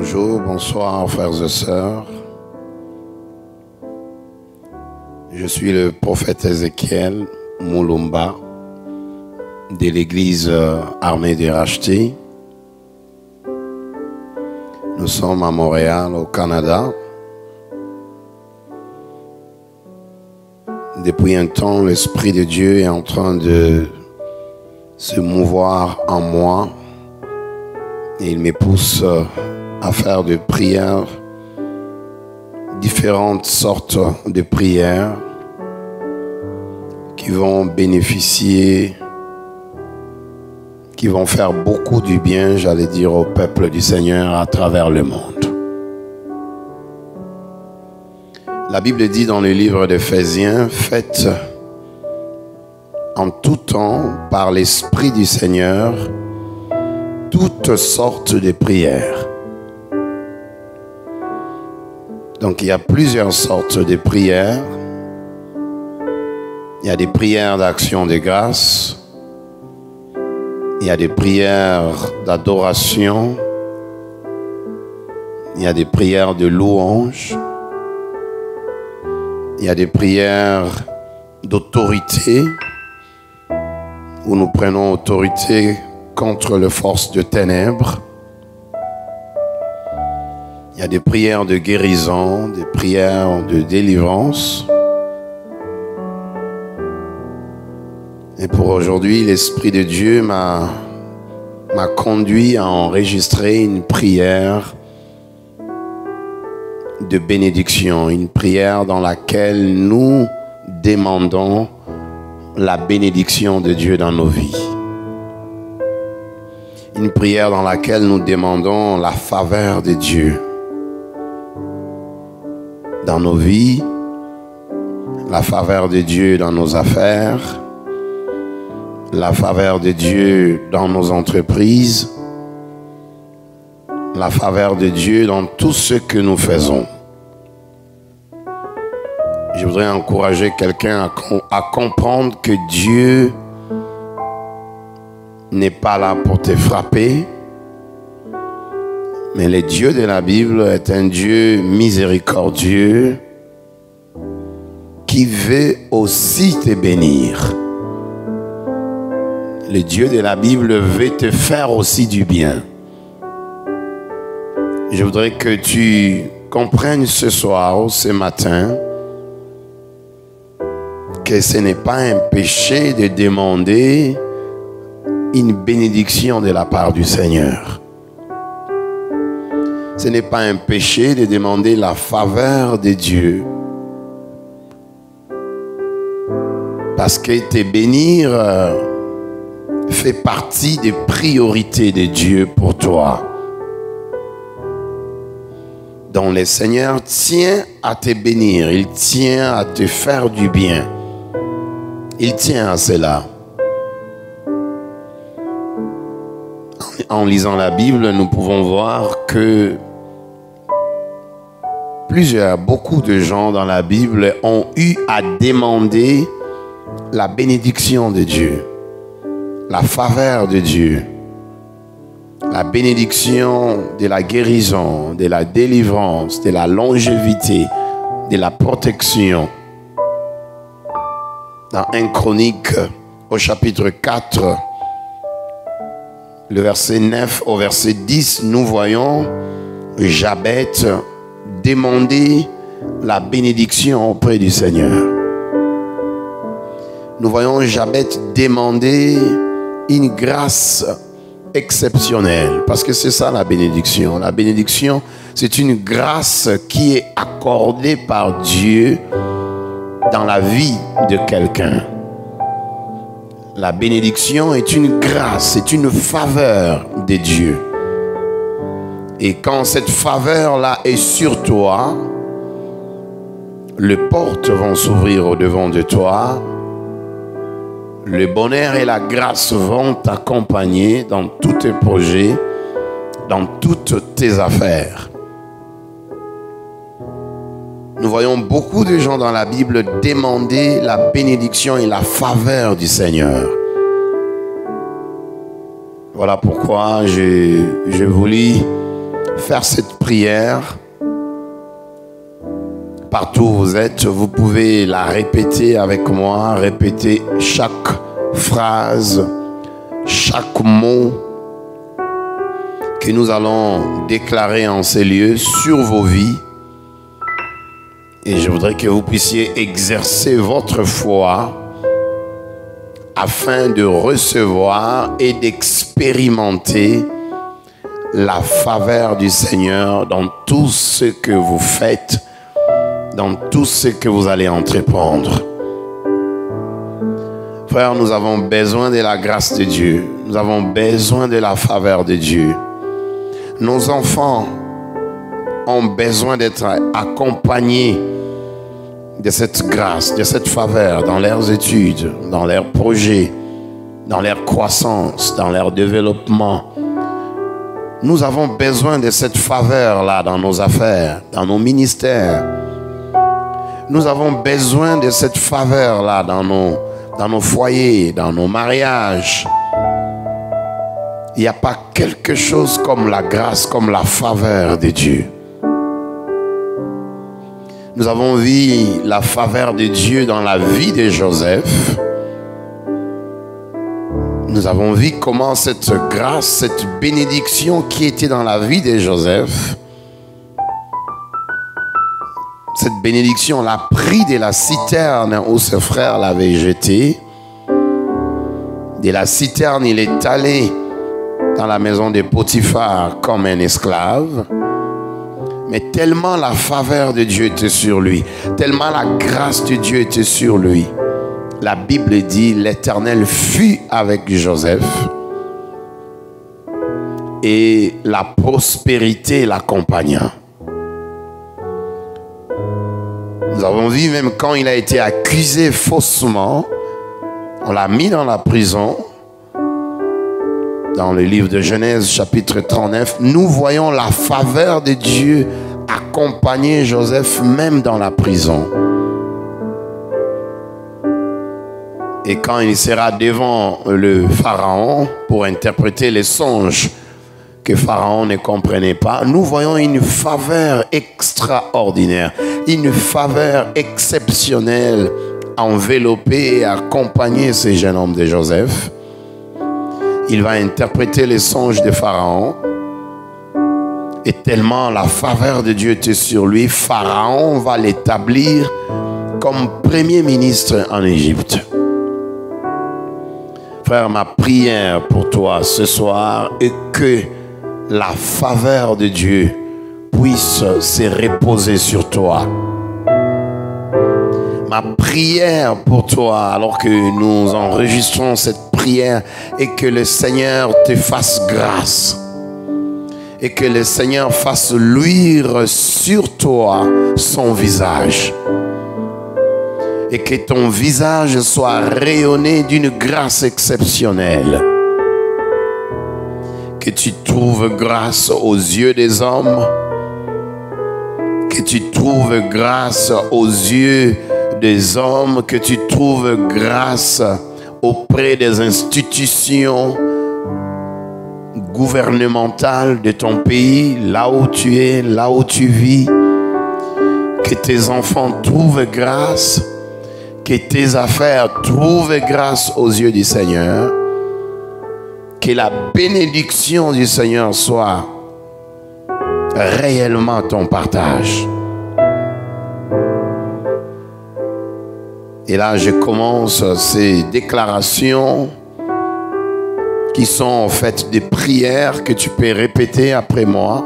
Bonjour, bonsoir frères et sœurs. Je suis le prophète Ézéchiel Moulumba de l'église Armée des Rachetés. Nous sommes à Montréal, au Canada. Depuis un temps, l'Esprit de Dieu est en train de se mouvoir en moi et il me pousse à faire des prières, différentes sortes de prières qui vont bénéficier, qui vont faire beaucoup du bien, j'allais dire, au peuple du Seigneur à travers le monde. La Bible dit dans le livre d'Éphésiens, faites en tout temps par l'Esprit du Seigneur toutes sortes de prières. Donc il y a plusieurs sortes de prières. Il y a des prières d'action de grâce. Il y a des prières d'adoration. Il y a des prières de louange. Il y a des prières d'autorité, où nous prenons autorité contre les forces de ténèbres. Il y a des prières de guérison, des prières de délivrance. Et pour aujourd'hui, l'Esprit de Dieu m'a conduit à enregistrer une prière de bénédiction, une prière dans laquelle nous demandons la bénédiction de Dieu dans nos vies. Une prière dans laquelle nous demandons la faveur de Dieu dans nos vies, la faveur de Dieu dans nos affaires, la faveur de Dieu dans nos entreprises, la faveur de Dieu dans tout ce que nous faisons. Je voudrais encourager quelqu'un à comprendre que Dieu n'est pas là pour te frapper, mais le Dieu de la Bible est un Dieu miséricordieux qui veut aussi te bénir. Le Dieu de la Bible veut te faire aussi du bien. Je voudrais que tu comprennes ce soir ou ce matin que ce n'est pas un péché de demander une bénédiction de la part du Seigneur. Ce n'est pas un péché de demander la faveur de Dieu. Parce que te bénir fait partie des priorités de Dieu pour toi. Donc le Seigneur tient à te bénir, il tient à te faire du bien. Il tient à cela. En lisant la Bible, nous pouvons voir que beaucoup de gens dans la Bible ont eu à demander la bénédiction de Dieu, la faveur de Dieu, la bénédiction de la guérison, de la délivrance, de la longévité, de la protection. Dans 1 Chronique, au chapitre 4, le verset 9 au verset 10, nous voyons Jabet demander la bénédiction auprès du Seigneur. Nous voyons Jabet demander une grâce exceptionnelle, parce que c'est ça la bénédiction. La bénédiction, c'est une grâce qui est accordée par Dieu dans la vie de quelqu'un. La bénédiction est une grâce, c'est une faveur de Dieu. Et quand cette faveur-là est sur toi, les portes vont s'ouvrir au-devant de toi. Le bonheur et la grâce vont t'accompagner dans tous tes projets, dans toutes tes affaires. Nous voyons beaucoup de gens dans la Bible demander la bénédiction et la faveur du Seigneur. Voilà pourquoi je vous lis faire cette prière. Partout où vous êtes, vous pouvez la répéter avec moi, répéter chaque phrase, chaque mot que nous allons déclarer en ces lieux sur vos vies. Et je voudrais que vous puissiez exercer votre foi afin de recevoir et d'expérimenter la faveur du Seigneur dans tout ce que vous faites, dans tout ce que vous allez entreprendre. Frères, nous avons besoin de la grâce de Dieu. Nous avons besoin de la faveur de Dieu. Nos enfants ont besoin d'être accompagnés de cette grâce, de cette faveur dans leurs études, dans leurs projets, dans leur croissance, dans leur développement. Nous avons besoin de cette faveur-là dans nos affaires, dans nos ministères. Nous avons besoin de cette faveur-là dans nos foyers, dans nos mariages. Il n'y a pas quelque chose comme la grâce, comme la faveur de Dieu. Nous avons vu la faveur de Dieu dans la vie de Joseph. Nous avons vu comment cette grâce, cette bénédiction qui était dans la vie de Joseph, cette bénédiction l'a pris de la citerne où ses frères l'avaient jeté. De la citerne, il est allé dans la maison de Potiphar comme un esclave. Mais tellement la faveur de Dieu était sur lui, tellement la grâce de Dieu était sur lui. La Bible dit, l'Éternel fut avec Joseph et la prospérité l'accompagna. Nous avons vu même quand il a été accusé faussement, on l'a mis dans la prison. Dans le livre de Genèse, chapitre 39, nous voyons la faveur de Dieu accompagner Joseph même dans la prison. Et quand il sera devant le Pharaon pour interpréter les songes que Pharaon ne comprenait pas, nous voyons une faveur extraordinaire, une faveur exceptionnelle envelopper et accompagner ce jeune homme de Joseph. Il va interpréter les songes de Pharaon. Et tellement la faveur de Dieu était sur lui, Pharaon va l'établir comme premier ministre en Égypte. Frère, ma prière pour toi ce soir est que la faveur de Dieu puisse se reposer sur toi. Ma prière pour toi, alors que nous enregistrons cette prière, est que le Seigneur te fasse grâce. Et que le Seigneur fasse luire sur toi son visage. Et que ton visage soit rayonné d'une grâce exceptionnelle. Que tu trouves grâce aux yeux des hommes. Que tu trouves grâce aux yeux des hommes, que tu trouves grâce auprès des institutions gouvernementales de ton pays, là où tu es, là où tu vis. Que tes enfants trouvent grâce, que tes affaires trouvent grâce aux yeux du Seigneur. Que la bénédiction du Seigneur soit réellement ton partage. Et là, je commence ces déclarations qui sont en fait des prières que tu peux répéter après moi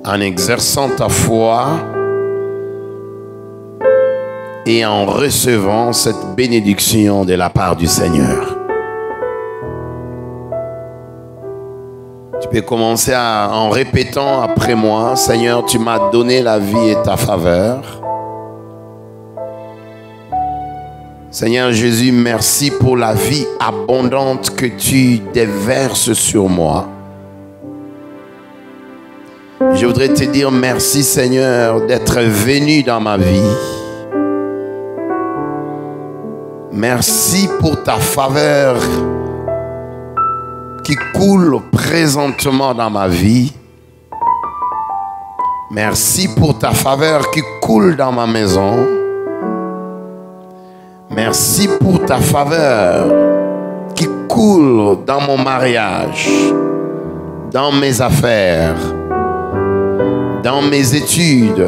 en exerçant ta foi et en recevant cette bénédiction de la part du Seigneur. Tu peux commencer en répétant après moi, Seigneur, tu m'as donné la vie et ta faveur. Seigneur Jésus, merci pour la vie abondante que tu déverses sur moi. Je voudrais te dire merci Seigneur d'être venu dans ma vie. Merci pour ta faveur qui coule présentement dans ma vie. Merci pour ta faveur qui coule dans ma maison. Merci pour ta faveur qui coule dans mon mariage, dans mes affaires, dans mes études,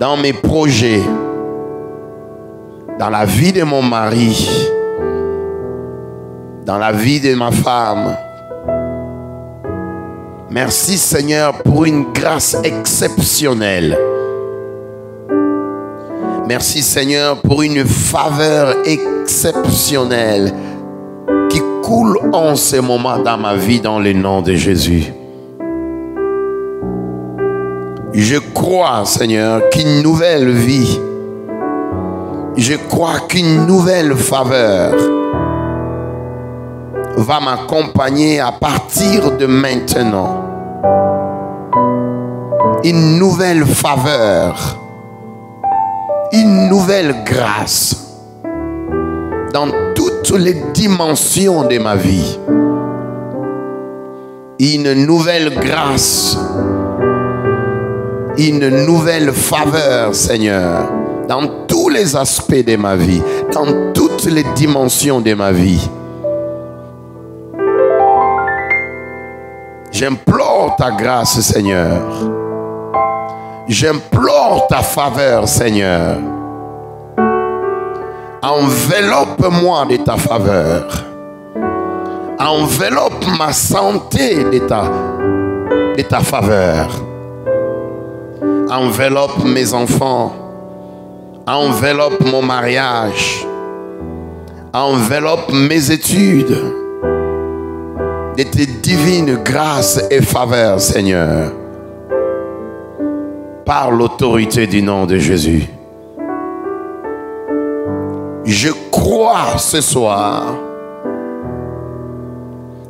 dans mes projets, dans la vie de mon mari, dans la vie de ma femme. Merci Seigneur pour une grâce exceptionnelle. Merci Seigneur pour une faveur exceptionnelle qui coule en ce moment dans ma vie dans le nom de Jésus. Je crois Seigneur qu'une nouvelle vie, je crois qu'une nouvelle faveur va m'accompagner à partir de maintenant. Une nouvelle faveur, une nouvelle grâce dans toutes les dimensions de ma vie. Une nouvelle grâce, une nouvelle faveur, Seigneur, dans tous les aspects de ma vie, dans toutes les dimensions de ma vie. J'implore ta grâce, Seigneur. J'implore ta faveur, Seigneur. Enveloppe-moi de ta faveur. Enveloppe ma santé de ta faveur. Enveloppe mes enfants. Enveloppe mon mariage. Enveloppe mes études de tes divines grâces et faveurs, Seigneur. Par l'autorité du nom de Jésus. Je crois ce soir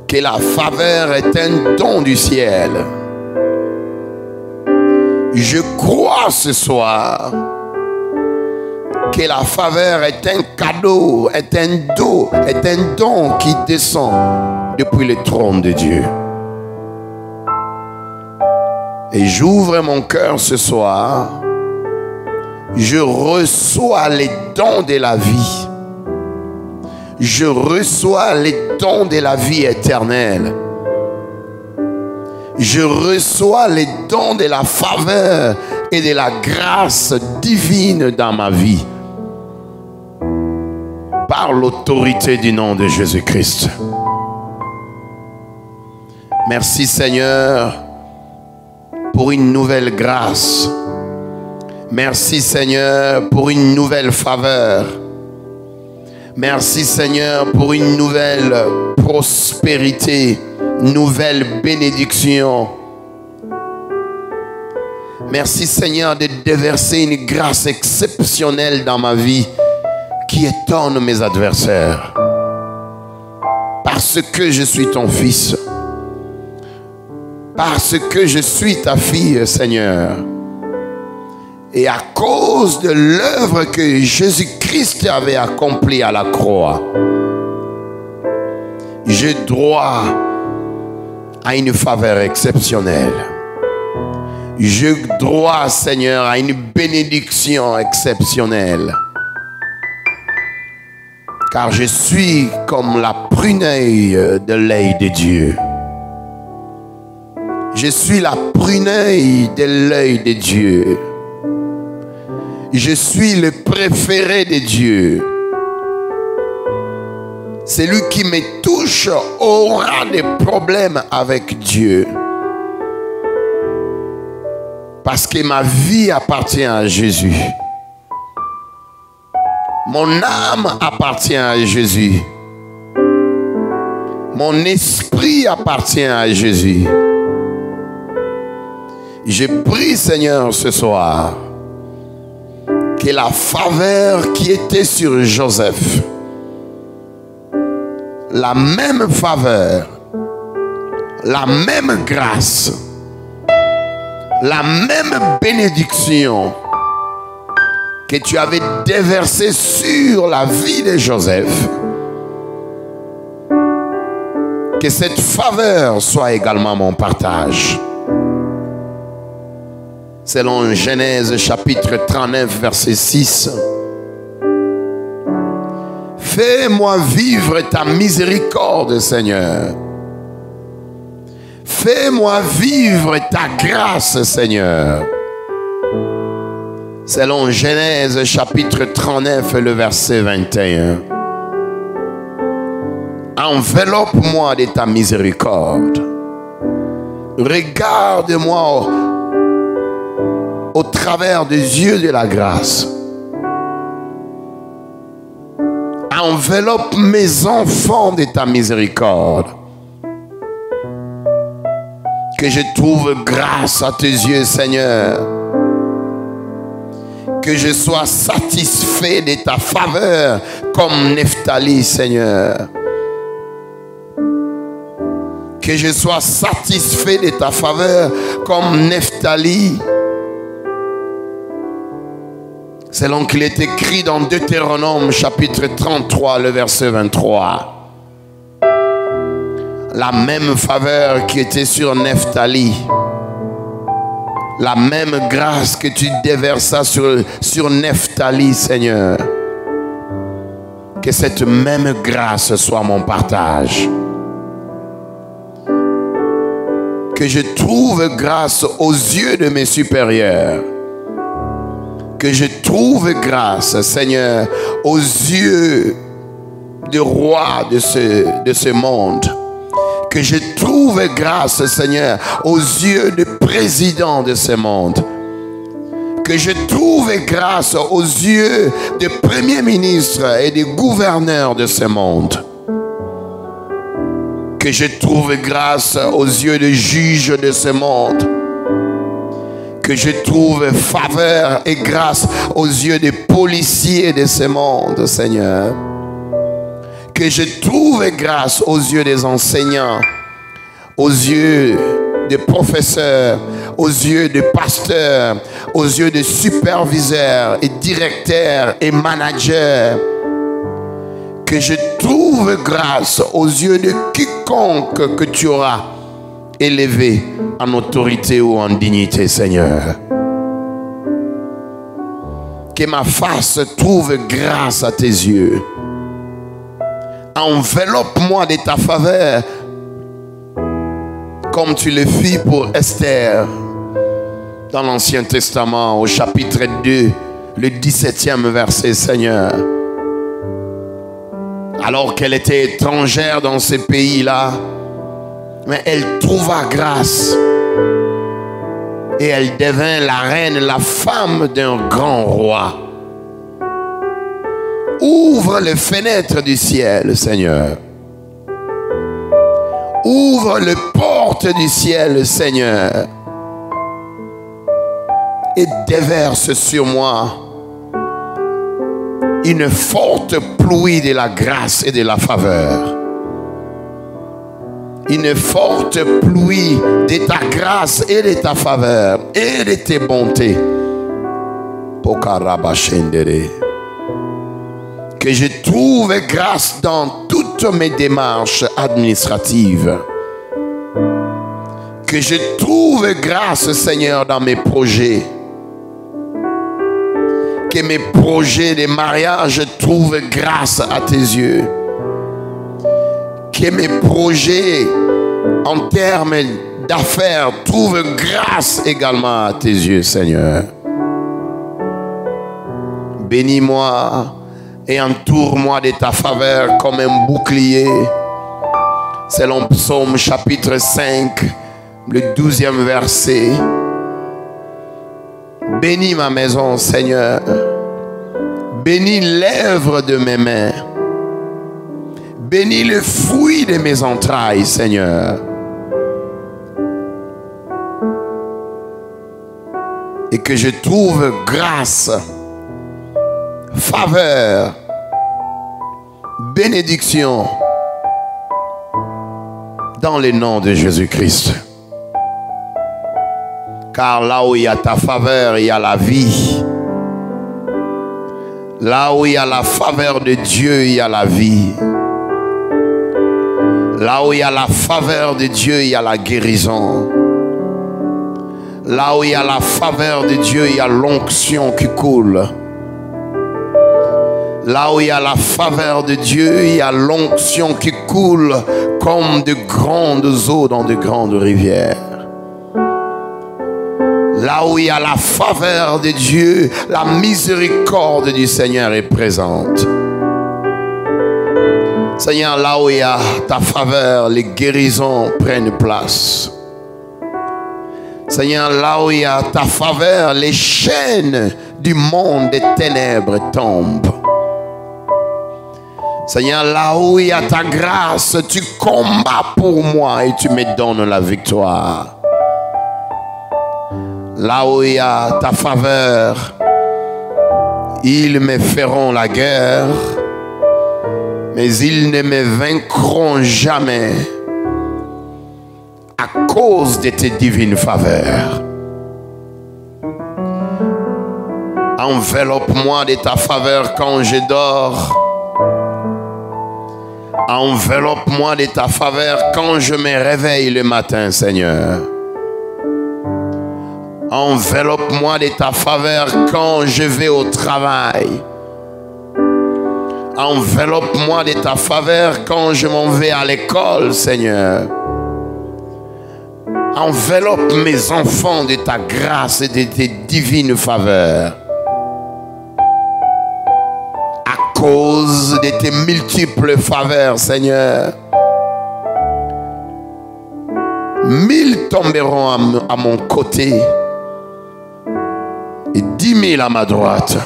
que la faveur est un don du ciel. Je crois ce soir que la faveur est un cadeau, est un don qui descend depuis le trône de Dieu. Et j'ouvre mon cœur ce soir. Je reçois les dons de la vie. Je reçois les dons de la vie éternelle. Je reçois les dons de la faveur et de la grâce divine dans ma vie. Par l'autorité du nom de Jésus-Christ. Merci Seigneur pour une nouvelle grâce. Merci Seigneur pour une nouvelle faveur. Merci Seigneur pour une nouvelle prospérité, nouvelle bénédiction. Merci Seigneur de déverser une grâce exceptionnelle dans ma vie qui étonne mes adversaires. Parce que je suis ton fils. Parce que je suis ta fille, Seigneur. Et à cause de l'œuvre que Jésus-Christ avait accomplie à la croix, j'ai droit à une faveur exceptionnelle. J'ai droit, Seigneur, à une bénédiction exceptionnelle. Car je suis comme la prunelle de l'œil de Dieu. Je suis la prunelle de l'œil de Dieu. Je suis le préféré de Dieu. Celui qui me touche aura des problèmes avec Dieu. Parce que ma vie appartient à Jésus. Mon âme appartient à Jésus. Mon esprit appartient à Jésus. Je prie, Seigneur, ce soir, que la faveur qui était sur Joseph, la même faveur, la même grâce, la même bénédiction que tu avais déversée sur la vie de Joseph, Que cette faveur soit également mon partage. Selon Genèse chapitre 39, verset 6. Fais-moi vivre ta miséricorde, Seigneur. Fais-moi vivre ta grâce, Seigneur. Selon Genèse chapitre 39, le verset 21. Enveloppe-moi de ta miséricorde. Regarde-moi au travers des yeux de la grâce. Enveloppe mes enfants de ta miséricorde. Que je trouve grâce à tes yeux, Seigneur. Que je sois satisfait de ta faveur comme Nephtali, Seigneur. Que je sois satisfait de ta faveur comme Nephtali. Selon qu'il est écrit dans Deutéronome chapitre 33, le verset 23. La même faveur qui était sur Nephtali. La même grâce que tu déversas sur Nephtali, Seigneur. Que cette même grâce soit mon partage. Que je trouve grâce aux yeux de mes supérieurs. Que je trouve grâce, Seigneur, aux yeux du roi de ce monde. Que je trouve grâce, Seigneur, aux yeux du président de ce monde. Que je trouve grâce aux yeux des premiers ministres et des gouverneurs de ce monde. Que je trouve grâce aux yeux des juges de ce monde. Que je trouve faveur et grâce aux yeux des policiers de ce monde, Seigneur. Que je trouve grâce aux yeux des enseignants, aux yeux des professeurs, aux yeux des pasteurs, aux yeux des superviseurs et directeurs et managers. Que je trouve grâce aux yeux de quiconque que tu auras élevé en autorité ou en dignité, Seigneur. Que ma face trouve grâce à tes yeux. Enveloppe-moi de ta faveur, comme tu le fis pour Esther dans l'Ancien Testament, au chapitre 2, le 17e verset, Seigneur. Alors qu'elle était étrangère dans ces pays-là, mais elle trouva grâce. Et elle devint la reine, la femme d'un grand roi. Ouvre les fenêtres du ciel, Seigneur. Ouvre les portes du ciel, Seigneur. Et déverse sur moi une forte pluie de la grâce et de la faveur. Une forte pluie de ta grâce et de ta faveur et de tes bontés. Que je trouve grâce dans toutes mes démarches administratives. Que je trouve grâce, Seigneur, dans mes projets. Que mes projets de mariage trouvent grâce à tes yeux. Que mes projets en termes d'affaires trouvent grâce également à tes yeux, Seigneur. Bénis-moi et entoure-moi de ta faveur comme un bouclier. Selon Psaume chapitre 5, le 12e verset. Bénis ma maison, Seigneur. Bénis l'œuvre de mes mains. Bénis le fruit de mes entrailles, Seigneur. Et que je trouve grâce, faveur, bénédiction dans le nom de Jésus-Christ. Car là où il y a ta faveur, il y a la vie. Là où il y a la faveur de Dieu, il y a la vie. Là où il y a la faveur de Dieu, il y a la guérison. Là où il y a la faveur de Dieu, il y a l'onction qui coule. Là où il y a la faveur de Dieu, il y a l'onction qui coule comme de grandes eaux dans de grandes rivières. Là où il y a la faveur de Dieu, la miséricorde du Seigneur est présente. Seigneur, là où il y a ta faveur, les guérisons prennent place. Seigneur, là où il y a ta faveur, les chaînes du monde des ténèbres tombent. Seigneur, là où il y a ta grâce, tu combats pour moi et tu me donnes la victoire. Là où il y a ta faveur, ils me feront la guerre, mais ils ne me vaincront jamais à cause de tes divines faveurs. Enveloppe-moi de ta faveur quand je dors. Enveloppe-moi de ta faveur quand je me réveille le matin, Seigneur. Enveloppe-moi de ta faveur quand je vais au travail. Enveloppe-moi de ta faveur quand je m'en vais à l'école, Seigneur. Enveloppe mes enfants de ta grâce et de tes divines faveurs. À cause de tes multiples faveurs, Seigneur. 1000 tomberont à mon côté et 10 000 à ma droite.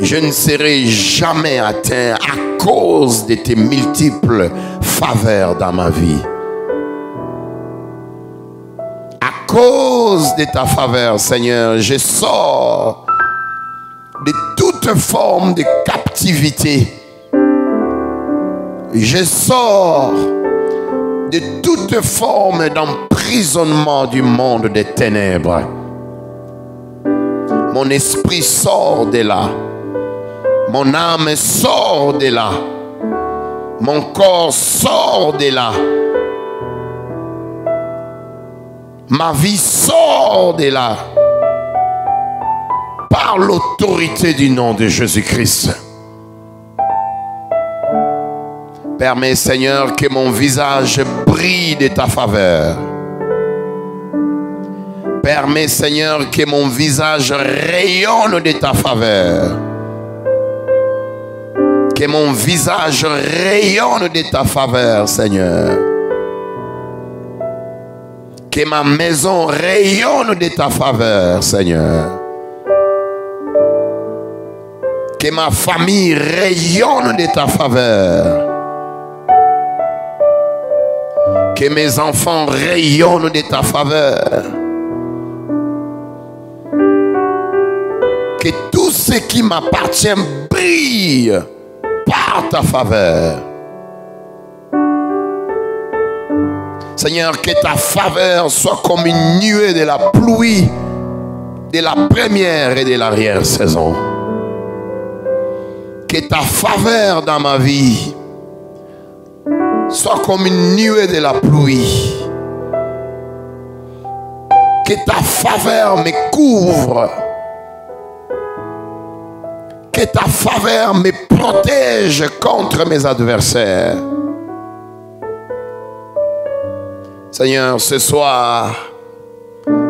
Je ne serai jamais atteint à cause de tes multiples faveurs dans ma vie. À cause de ta faveur, Seigneur, je sors de toute forme de captivité. Je sors de toute forme d'emprisonnement du monde des ténèbres. Mon esprit sort de là. Mon âme sort de là. Mon corps sort de là. Ma vie sort de là. Par l'autorité du nom de Jésus-Christ. Permets, Seigneur, que mon visage brille de ta faveur. Permets, Seigneur, que mon visage rayonne de ta faveur. Que mon visage rayonne de ta faveur, Seigneur. Que ma maison rayonne de ta faveur, Seigneur. Que ma famille rayonne de ta faveur. Que mes enfants rayonnent de ta faveur. Que tout ce qui m'appartient brille par ta faveur. Seigneur, que ta faveur soit comme une nuée de la pluie de la première et de l'arrière-saison. Que ta faveur dans ma vie soit comme une nuée de la pluie. Que ta faveur me couvre. Que ta faveur me protège contre mes adversaires. Seigneur, ce soir,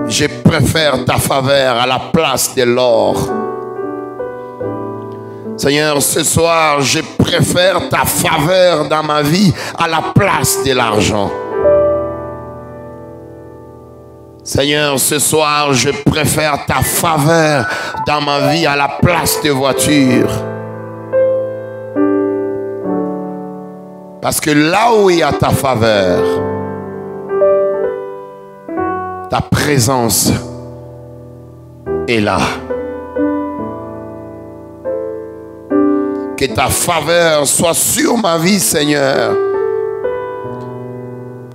je préfère ta faveur à la place de l'or. Seigneur, ce soir, je préfère ta faveur dans ma vie à la place de l'argent. Seigneur, ce soir, je préfère ta faveur dans ma vie à la place de voiture. Parce que là où il y a ta faveur, ta présence est là. Que ta faveur soit sur ma vie, Seigneur,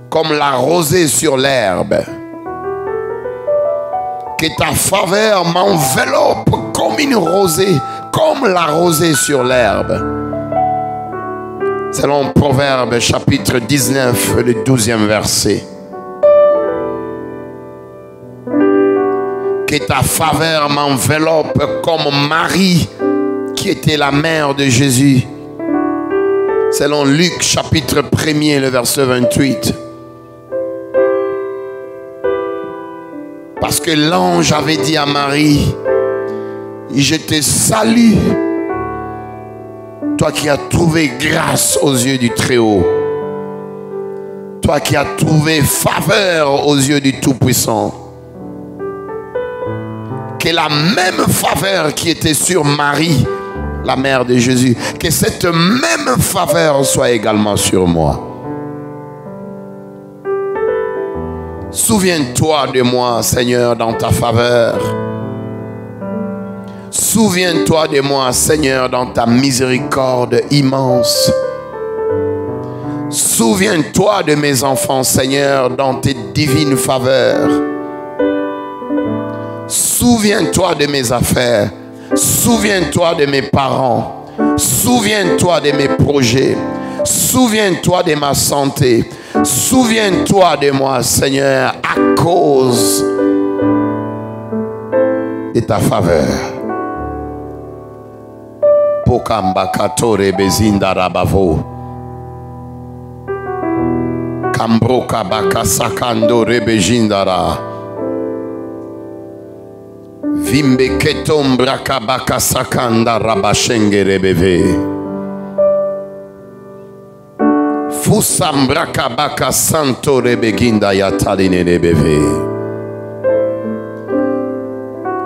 comme la rosée sur l'herbe. Que ta faveur m'enveloppe comme une rosée, comme la rosée sur l'herbe. Selon Proverbe chapitre 19, le 12e verset. Que ta faveur m'enveloppe comme Marie, qui était la mère de Jésus. Selon Luc chapitre 1er, le verset 28. Parce que l'ange avait dit à Marie, je te salue, toi qui as trouvé grâce aux yeux du Très-Haut, toi qui as trouvé faveur aux yeux du Tout-Puissant. Que la même faveur qui était sur Marie, la mère de Jésus, que cette même faveur soit également sur moi. Souviens-toi de moi, Seigneur, dans ta faveur. Souviens-toi de moi, Seigneur, dans ta miséricorde immense. Souviens-toi de mes enfants, Seigneur, dans tes divines faveurs. Souviens-toi de mes affaires. Souviens-toi de mes parents. Souviens-toi de mes projets. Souviens-toi de ma santé. Souviens-toi de moi, Seigneur, à cause de ta faveur. Pokambakatore bezinda rabavo. Kambroka bakasakando rebejindara. Vimbe ketombra kabaka sakanda rabashenge rebeve. Fusambra kabaka santo rebeginda yataline rebeve.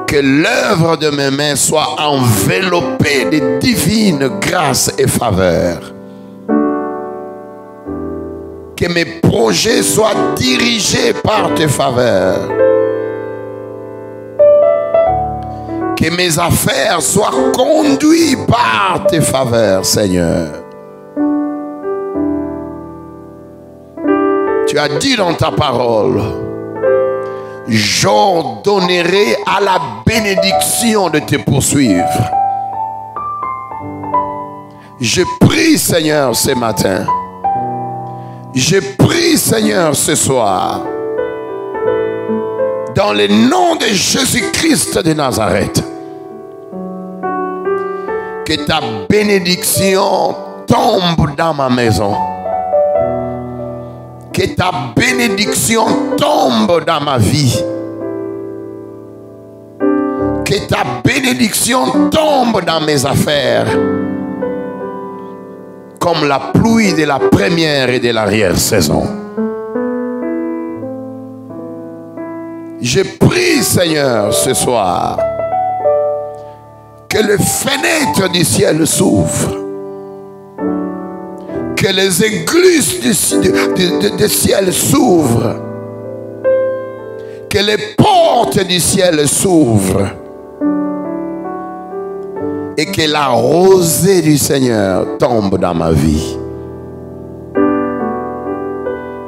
Que l'œuvre de mes mains soit enveloppée de divines grâces et faveurs. Que mes projets soient dirigés par tes faveurs. Que mes affaires soient conduites par tes faveurs, Seigneur. Tu as dit dans ta parole, j'ordonnerai à la bénédiction de te poursuivre. Je prie, Seigneur, ce matin. Je prie, Seigneur, ce soir. Dans le nom de Jésus-Christ de Nazareth, que ta bénédiction tombe dans ma maison. Que ta bénédiction tombe dans ma vie. Que ta bénédiction tombe dans mes affaires. Comme la pluie de la première et de l'arrière-saison. Je prie, Seigneur, ce soir, que les fenêtres du ciel s'ouvrent, que les écluses du ciel s'ouvrent, que les portes du ciel s'ouvrent, et que la rosée du Seigneur tombe dans ma vie.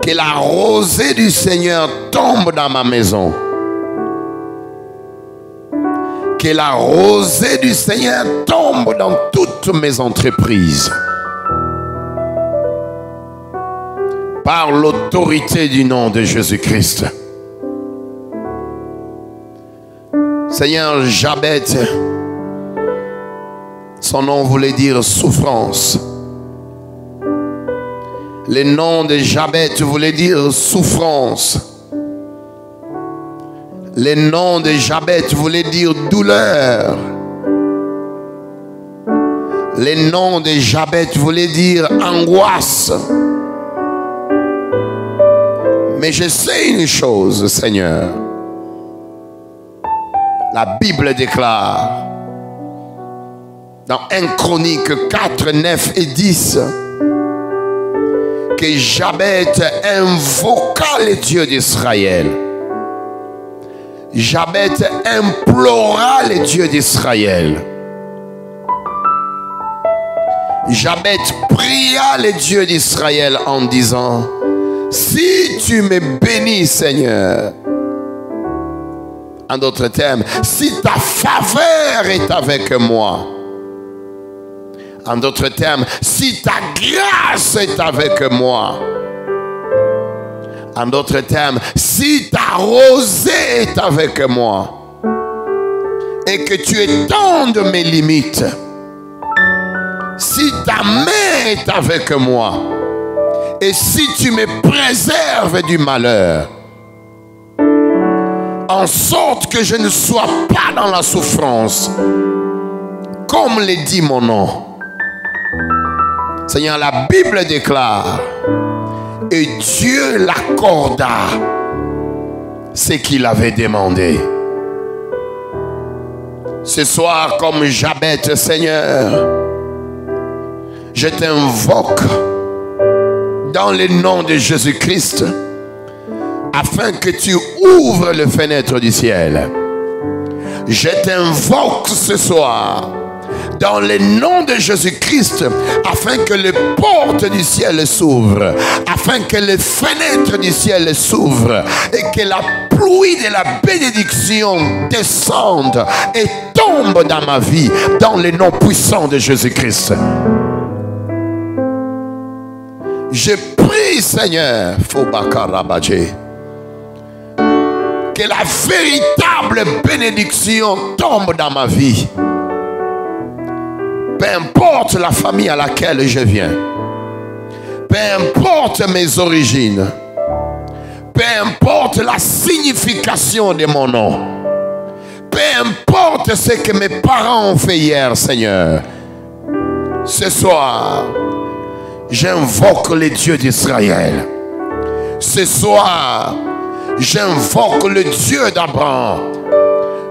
Que la rosée du Seigneur tombe dans ma maison. Que la rosée du Seigneur tombe dans toutes mes entreprises. Par l'autorité du nom de Jésus-Christ. Seigneur, Jabet, son nom voulait dire souffrance. Le nom de Jabet voulait dire souffrance. Le nom de Jabet voulait dire douleur. Le nom de Jabet voulait dire angoisse. Mais je sais une chose, Seigneur. La Bible déclare dans 1 Chronique 4, 9 et 10 que Jabet invoqua le Dieu d'Israël. Jabet implora le Dieu d'Israël. Jabet pria le Dieu d'Israël en disant: si tu me bénis, Seigneur, en d'autres termes, si ta faveur est avec moi, En d'autres termes, si ta grâce est avec moi. En d'autres termes, si ta rosée est avec moi et que tu étendes mes limites, si ta main est avec moi et si tu me préserves du malheur, en sorte que je ne sois pas dans la souffrance, comme le dit mon nom. Seigneur, la Bible déclare, et Dieu l'accorda ce qu'il avait demandé. Ce soir, comme Jabez, Seigneur, je t'invoque dans le nom de Jésus-Christ, afin que tu ouvres les fenêtres du ciel. Je t'invoque ce soir dans le nom de Jésus-Christ, afin que les portes du ciel s'ouvrent, afin que les fenêtres du ciel s'ouvrent et que la pluie de la bénédiction descende et tombe dans ma vie, dans le nom puissant de Jésus-Christ. Je prie, Seigneur, que la véritable bénédiction tombe dans ma vie. Peu importe la famille à laquelle je viens, peu importe mes origines, peu importe la signification de mon nom, peu importe ce que mes parents ont fait hier, Seigneur, ce soir, j'invoque le Dieu d'Israël. Ce soir, j'invoque le Dieu d'Abraham,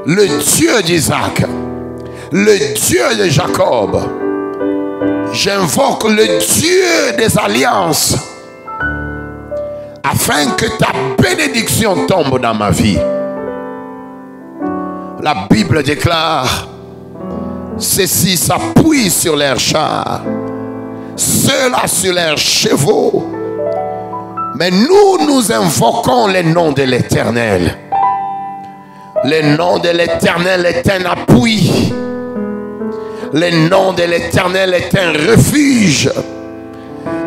le Dieu d'Isaac, le Dieu de Jacob. J'invoque le Dieu des alliances, afin que ta bénédiction tombe dans ma vie. La Bible déclare, ceux-ci s'appuient sur leurs chars, ceux-là sur leurs chevaux. Mais nous invoquons le nom de l'Éternel. Le nom de l'Éternel est un appui. Le nom de l'Éternel est un refuge.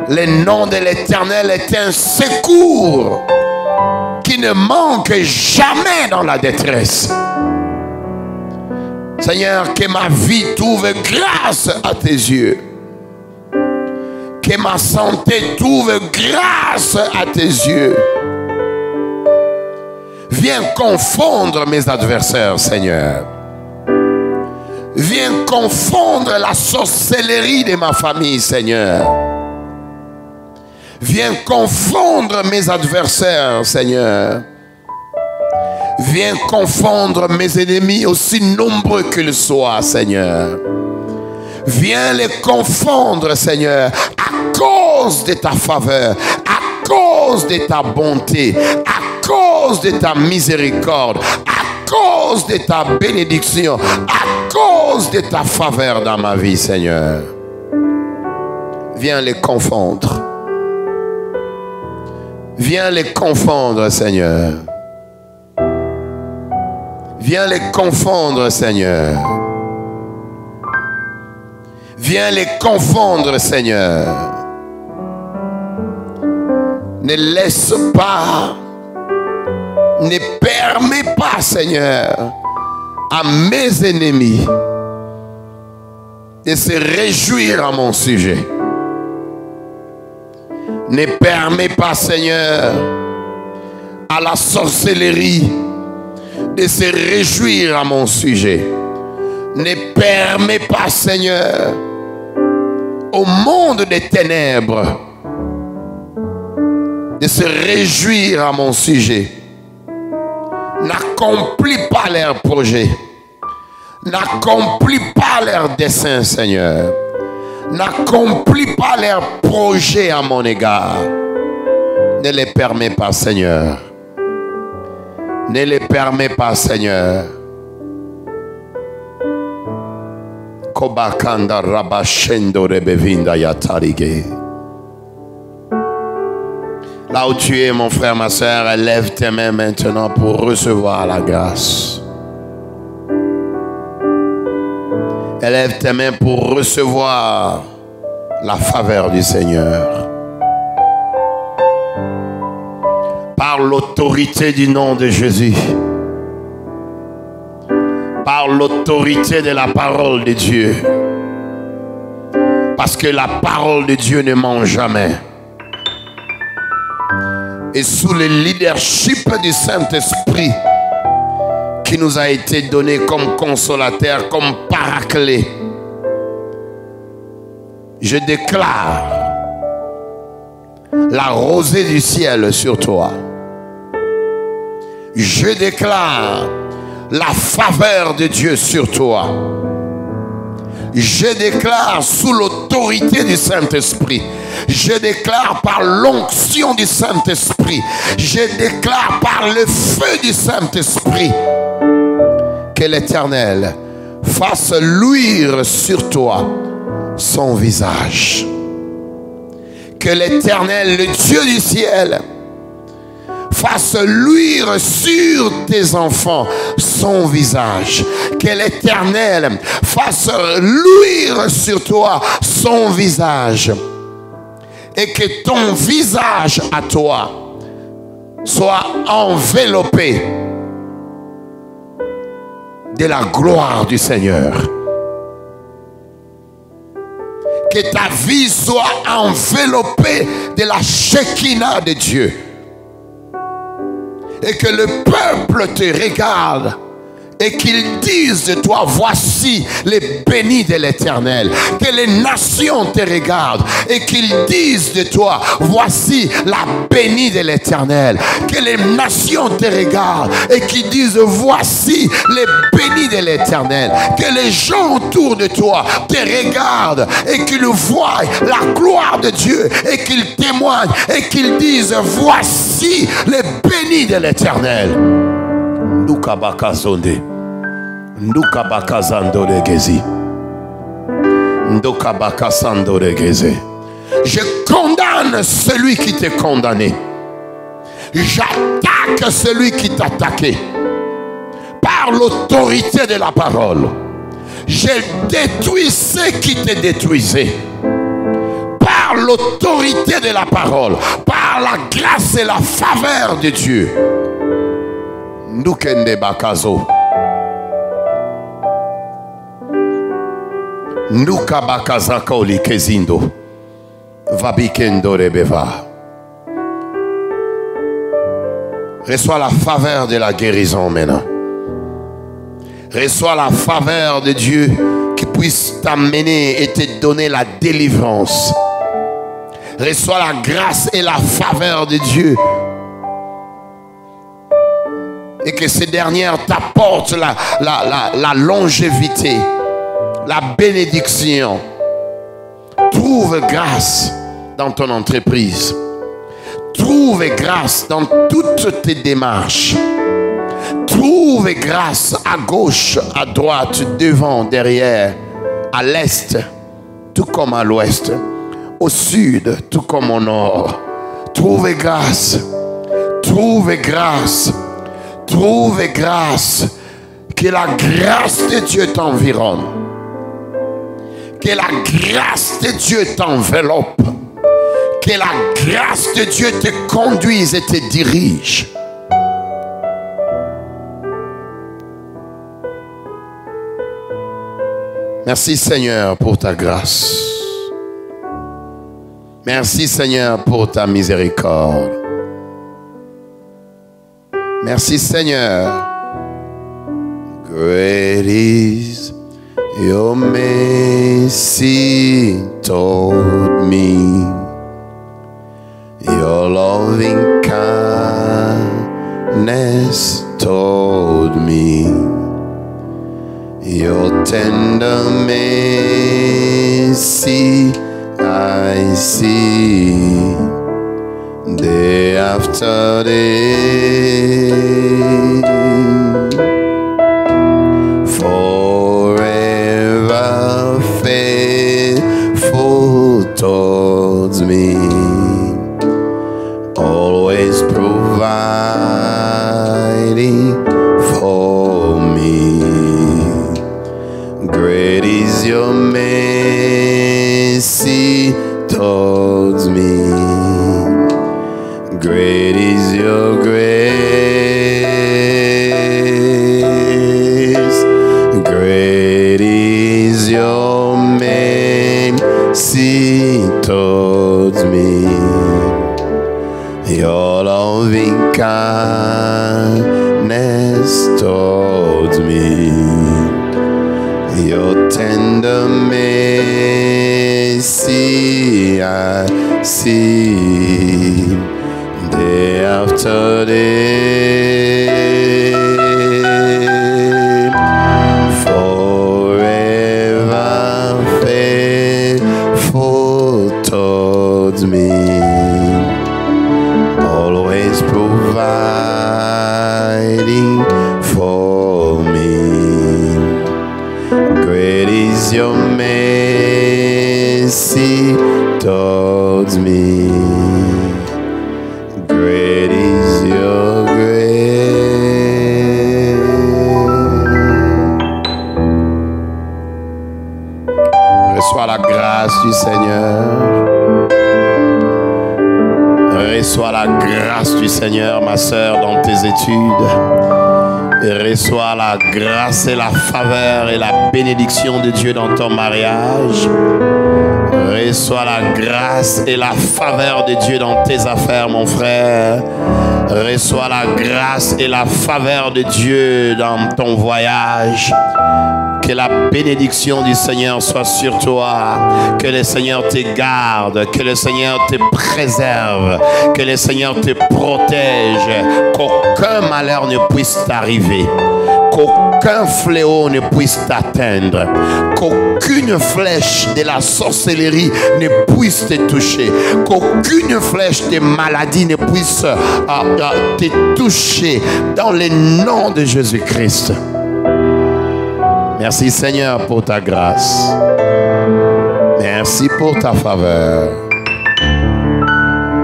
Le nom de l'Éternel est un secours qui ne manque jamais dans la détresse. Seigneur, que ma vie trouve grâce à tes yeux. Que ma santé trouve grâce à tes yeux. Viens confondre mes adversaires, Seigneur. Viens confondre la sorcellerie de ma famille, Seigneur. Viens confondre mes adversaires, Seigneur. Viens confondre mes ennemis, aussi nombreux qu'ils soient, Seigneur. Viens les confondre, Seigneur, à cause de ta faveur, à cause de ta bonté, à cause de ta miséricorde, à cause de ta bénédiction, à cause de ta faveur dans ma vie, Seigneur. Viens les confondre. Viens les confondre, Seigneur. Viens les confondre, Seigneur. Viens les confondre, Seigneur. Ne laisse pas, ne permets pas, Seigneur, à mes ennemis de se réjouir à mon sujet. Ne permets pas, Seigneur, à la sorcellerie de se réjouir à mon sujet. Ne permets pas, Seigneur, au monde des ténèbres de se réjouir à mon sujet. N'accomplis pas leurs projets. N'accomplis pas leurs desseins, Seigneur. N'accomplis pas leurs projets à mon égard. Ne les permets pas, Seigneur. Ne les permets pas, Seigneur. Kobakanda rabashendo rebevinda yatarige. Là où tu es, mon frère, ma soeur, lève tes mains maintenant pour recevoir la grâce. Élève tes mains pour recevoir la faveur du Seigneur. Par l'autorité du nom de Jésus. Par l'autorité de la parole de Dieu. Parce que la parole de Dieu ne ment jamais. Et sous le leadership du Saint-Esprit qui nous a été donné comme consolateur, comme paraclet, je déclare la rosée du ciel sur toi. Je déclare la faveur de Dieu sur toi. Je déclare sous l'autorité du Saint-Esprit. Je déclare par l'onction du Saint-Esprit. Je déclare par le feu du Saint-Esprit que l'Éternel fasse luire sur toi son visage. Que l'Éternel, le Dieu du ciel, fasse luire sur tes enfants son visage. Que l'Éternel fasse luire sur toi son visage. Et que ton visage à toi soit enveloppé de la gloire du Seigneur. Que ta vie soit enveloppée de la Shekinah de Dieu. Et que le peuple te regarde et qu'ils disent de toi, voici les bénis de l'Éternel. Que les nations te regardent et qu'ils disent de toi, voici la bénie de l'Éternel. Que les nations te regardent et qu'ils disent, voici les bénis de l'Éternel. Que les gens autour de toi te regardent et qu'ils voient la gloire de Dieu et qu'ils témoignent et qu'ils disent, voici les bénis de l'Éternel. Ndukabakazonde, Ndukabakazandoregezi, Ndukabakasandoregeze. Je condamne celui qui t'a condamné. J'attaque celui qui t'a attaqué. Par l'autorité de la parole. Je détruis ceux qui te détruisaient. Par l'autorité de la parole. Par la grâce et la faveur de Dieu. Ndukende bakazo. Nduka bakazako likezindo. Vabikendo rebeva. Reçois la faveur de la guérison maintenant. Reçois la faveur de Dieu qui puisse t'amener et te donner la délivrance. Reçois la grâce et la faveur de Dieu. Et que ces dernières t'apportent la longévité, la bénédiction. Trouve grâce dans ton entreprise. Trouve grâce dans toutes tes démarches. Trouve grâce à gauche, à droite, devant, derrière, à l'est, tout comme à l'ouest, au sud, tout comme au nord. Trouve grâce. Trouve grâce. Trouve grâce, que la grâce de Dieu t'environne, que la grâce de Dieu t'enveloppe, que la grâce de Dieu te conduise et te dirige. Merci Seigneur pour ta grâce. Merci Seigneur pour ta miséricorde. Merci Seigneur. Great is your mercy toward me. Your loving kindness toward me. Your tender mercy I see. Day after day, forever faithful towards me, always providing for me. Great is mercy towards me. Your loving kindness towards me. Your tender mercy I see day after day. Forever faithful towards me. Always providing for me. Great is your mercy towards me. Great is your grace. Reçois la grâce du Seigneur. Reçois la grâce du Seigneur, ma sœur, dans tes études. Et reçois la grâce et la faveur et la bénédiction de Dieu dans ton mariage. Reçois la grâce et la faveur de Dieu dans tes affaires, mon frère. Reçois la grâce et la faveur de Dieu dans ton voyage. Que la bénédiction du Seigneur soit sur toi. Que le Seigneur te garde. Que le Seigneur te préserve. Que le Seigneur te protège. Qu'aucun malheur ne puisse t'arriver. Qu'aucun fléau ne puisse t'atteindre. Qu'aucune flèche de la sorcellerie ne puisse te toucher. Qu'aucune flèche de maladie ne puisse te toucher. Dans le nom de Jésus-Christ. Merci Seigneur pour ta grâce. Merci pour ta faveur.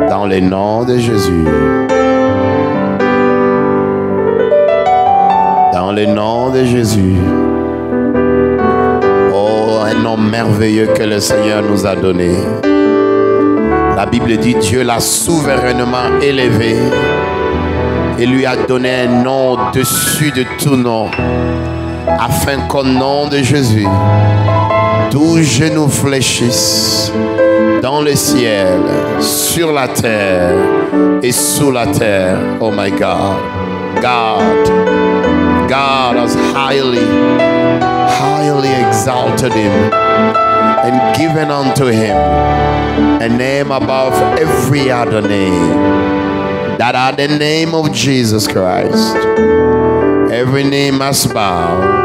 Dans le nom de Jésus. Dans le nom de Jésus. Oh, un nom merveilleux que le Seigneur nous a donné. La Bible dit Dieu l'a souverainement élevé et lui a donné un nom au-dessus de tout nom. Afin qu'au nom de Jésus, tout genou fléchisse dans le ciel, sur la terre et sous la terre. Oh my God. God has highly exalted him and given unto him a name above every other name. That at the name of Jesus Christ, every knee must bow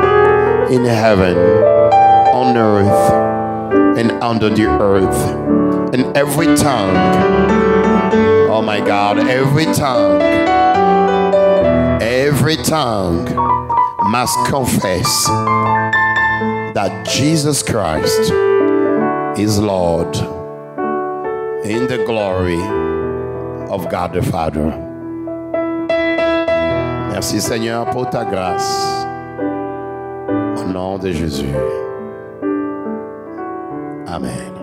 in heaven, on earth, and under the earth. And every tongue, oh my God, every tongue must confess that Jesus Christ is Lord in the glory of God the Father. Merci Seigneur pour ta grâce. Au nom de Jésus. Amen.